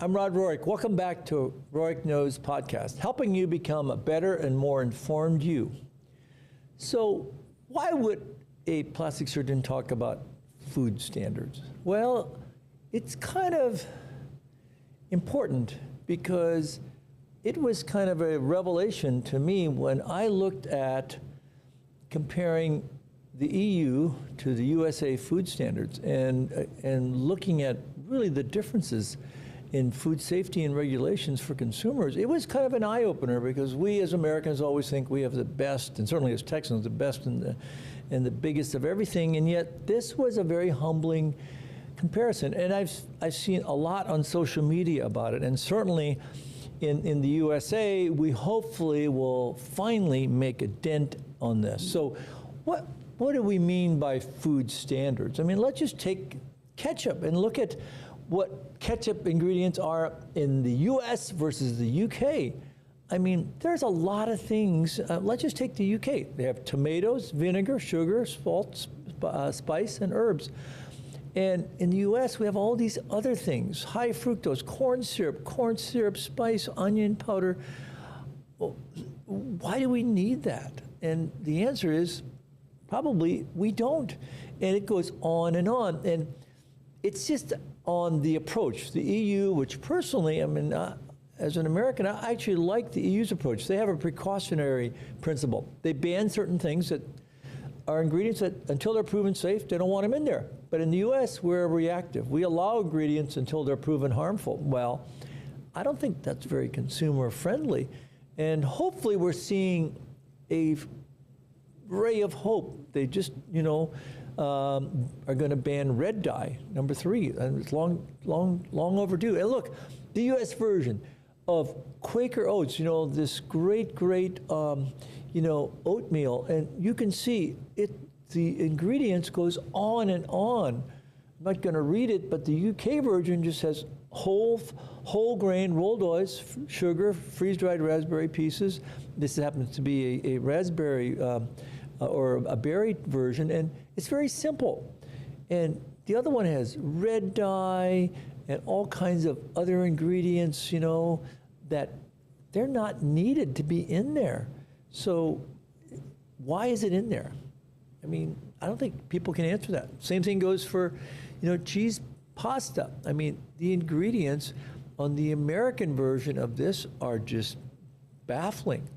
I'm Rod Rohrich. Welcome back to Rohrich Knows Podcast, helping you become a better and more informed you. So why would a plastic surgeon talk about food standards? Well, it's kind of important because it was kind of a revelation to me when I looked at comparing the EU to the USA food standards and looking at really the differences in food safety and regulations for consumers. It was kind of an eye-opener because we as Americans always think we have the best, and certainly as Texans, the best and the biggest of everything, and yet this was a very humbling comparison. And I've seen a lot on social media about it, and certainly in the USA, we hopefully will finally make a dent on this. So what do we mean by food standards? I mean, let's just take ketchup and look at what ketchup ingredients are in the US versus the UK. I mean, there's a lot of things. Let's just take the UK. They have tomatoes, vinegar, sugar, salt, spice, and herbs. And in the US, we have all these other things: high fructose, corn syrup, spice, onion powder. Well, why do we need that? And the answer is probably we don't. And it goes on and on. And it's just on the approach. The EU, which personally, I mean, as an American, I actually like the EU's approach. They have a precautionary principle. They ban certain things that are ingredients that, until they're proven safe, they don't want them in there. But in the US, we're reactive. We allow ingredients until they're proven harmful. Well, I don't think that's very consumer friendly. And hopefully we're seeing a ray of hope. They just, are going to ban red dye, number 3, and it's long overdue. And look, the U.S. version of Quaker Oats, this great, oatmeal, and you can see it. The ingredients goes on and on. I'm not going to read it, but the UK version just has whole grain rolled oats, sugar, freeze-dried raspberry pieces. This happens to be a raspberry or a berry version, and it's very simple. And the other one has red dye and all kinds of other ingredients, that they're not needed to be in there. So why is it in there? I mean, I don't think people can answer that. Same thing goes for, cheese pasta. I mean, the ingredients on the American version of this are just baffling.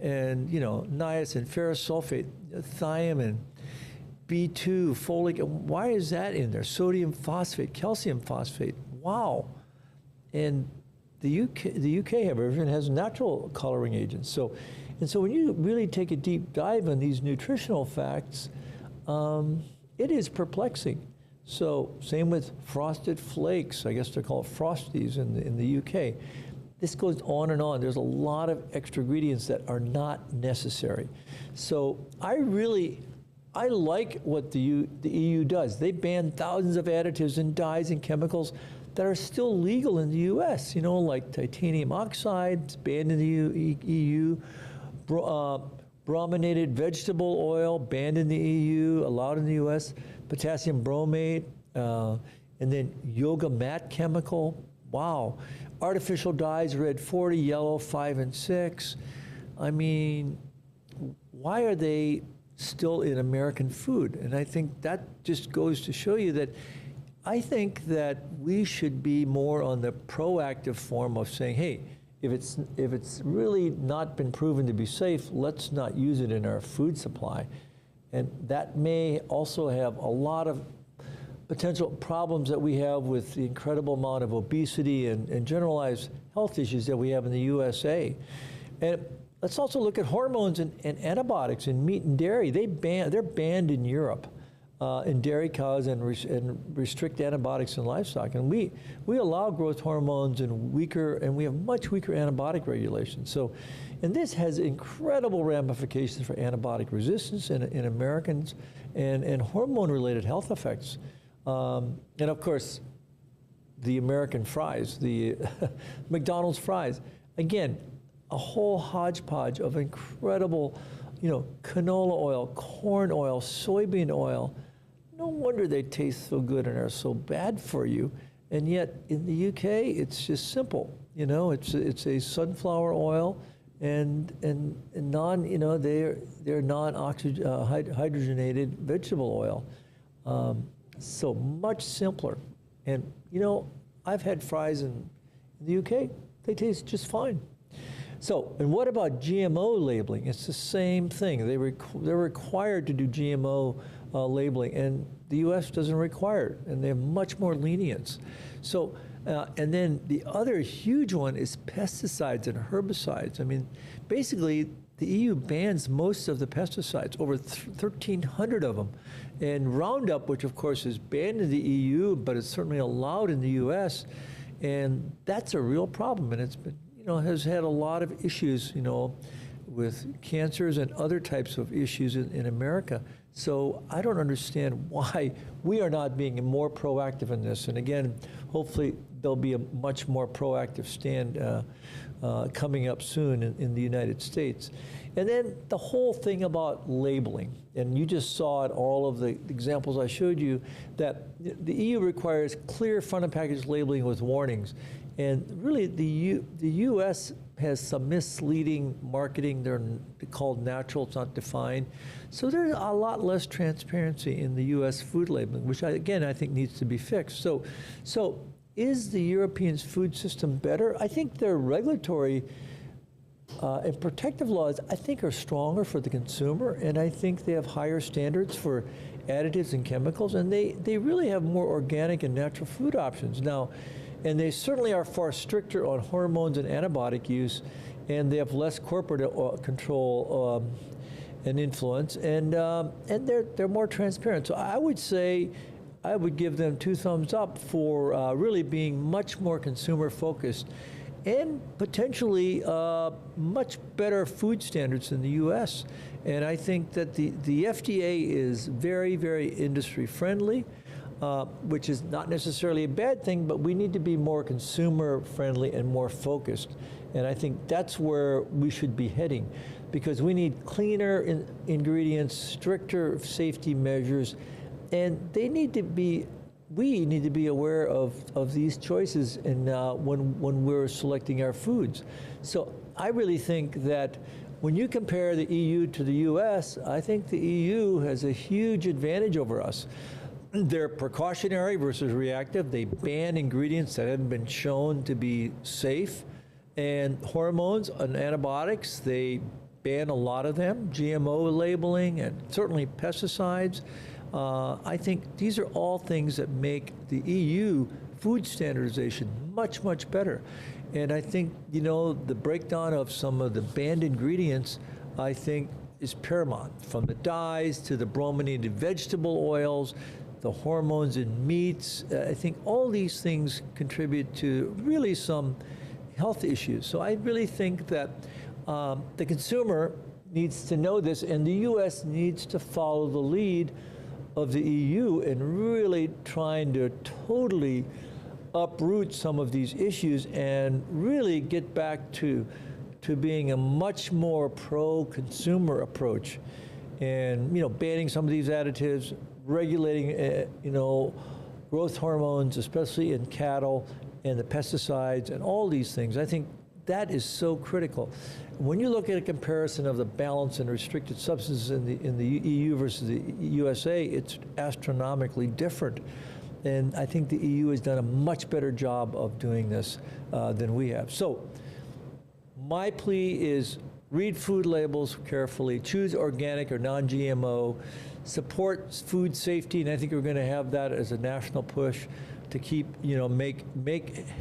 And, niacin, ferrous sulfate, thiamine, B2, folic, why is that in there? Sodium phosphate, calcium phosphate, wow. And the UK version has natural coloring agents. So when you really take a deep dive on these nutritional facts, it is perplexing. So same with frosted flakes. I guess they're called Frosties in the UK. This goes on and on. There's a lot of extra ingredients that are not necessary. So I like what the EU does. They ban thousands of additives and dyes and chemicals that are still legal in the US, like titanium oxide, it's banned in the EU, brominated vegetable oil, banned in the EU, allowed in the US, potassium bromate, and then yoga mat chemical, wow. Artificial dyes, red 40, yellow 5 and 6. I mean, why are they still in American food? And I think that just goes to show you that I think that we should be more on the proactive form of saying, hey, if it's really not been proven to be safe, let's not use it in our food supply. And that may also have a lot of potential problems that we have with the incredible amount of obesity and generalized health issues that we have in the USA. And let's also look at hormones and antibiotics in meat and dairy. They're banned in Europe. In dairy cows and restrict antibiotics in livestock. And we allow growth hormones and we have much weaker antibiotic regulations. So, and this has incredible ramifications for antibiotic resistance in Americans and hormone-related health effects. And of course, the American fries, the McDonald's fries. Again, a whole hodgepodge of incredible, canola oil, corn oil, soybean oil. No wonder they taste so good and are so bad for you. and yet in the UK, it's just simple. You know, it's a sunflower oil, and non, you know, they're hydrogenated vegetable oil. So much simpler. And you know, I've had fries in the UK; they taste just fine. So, and what about GMO labeling? It's the same thing. They're required to do GMO labeling, and the U.S. doesn't require it, and they have much more lenience. So, and then the other huge one is pesticides and herbicides. I mean, basically, the EU bans most of the pesticides, over 1,300 of them. And Roundup, which of course is banned in the EU, but it's certainly allowed in the U.S., and that's a real problem, and it's been, you know, has had a lot of issues, you know, with cancers and other types of issues in America. So I don't understand why we are not being more proactive in this. And again, hopefully there'll be a much more proactive stand coming up soon in the United States. And then the whole thing about labeling, and you just saw it, all of the examples I showed you, that the EU requires clear front of package labeling with warnings. And really, the U.S. has some misleading marketing. They're called natural, it's not defined. So there's a lot less transparency in the U.S. food labeling, which, I think needs to be fixed. So is the European food system better? I think their regulatory and protective laws, I think, are stronger for the consumer, and I think they have higher standards for additives and chemicals, and they really have more organic and natural food options now. And they certainly are far stricter on hormones and antibiotic use, and they have less corporate control and influence, and they're more transparent. So I would say I would give them 2 thumbs up for really being much more consumer focused, and potentially much better food standards than the U.S. And I think that the FDA is very, very industry friendly. Which is not necessarily a bad thing, but we need to be more consumer friendly and more focused. And I think that's where we should be heading, because we need cleaner ingredients, stricter safety measures, and we need to be aware of these choices when we're selecting our foods. So I really think that when you compare the EU to the US, I think the EU has a huge advantage over us. They're precautionary versus reactive. They ban ingredients that haven't been shown to be safe. And hormones and antibiotics, they ban a lot of them, GMO labeling, and certainly pesticides. I think these are all things that make the EU food standardization much, much better. And I think, you know, the breakdown of some of the banned ingredients, I think, is paramount. From the dyes to the brominated vegetable oils, the hormones in meats, I think all these things contribute to really some health issues. So I really think that the consumer needs to know this, and the U.S. needs to follow the lead of the EU in really trying to totally uproot some of these issues and really get back to being a much more pro-consumer approach, and, you know, banning some of these additives, regulating, growth hormones, especially in cattle, and the pesticides, and all these things. I think that is so critical. When you look at a comparison of the balance in restricted substances in the EU versus the USA, it's astronomically different. And I think the EU has done a much better job of doing this than we have. So my plea is read food labels carefully, choose organic or non-GMO, support food safety, and I think we're going to have that as a national push to keep, make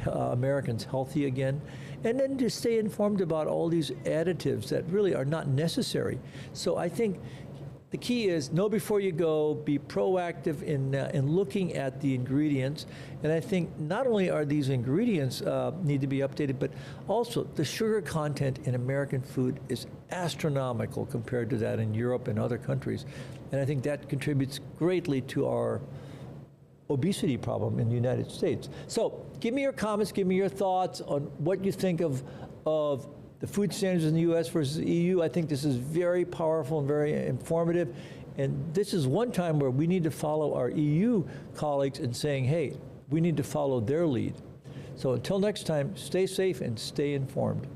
Americans healthy again, and then to stay informed about all these additives that really are not necessary. So I think the key is know before you go, be proactive in looking at the ingredients. And I think not only are these ingredients need to be updated, but also the sugar content in American food is astronomical compared to that in Europe and other countries. And I think that contributes greatly to our obesity problem in the United States. So give me your comments, give me your thoughts on what you think of the food standards in the U.S. versus the EU. I think this is very powerful and very informative. And this is one time where we need to follow our EU colleagues in saying, hey, we need to follow their lead. So until next time, stay safe and stay informed.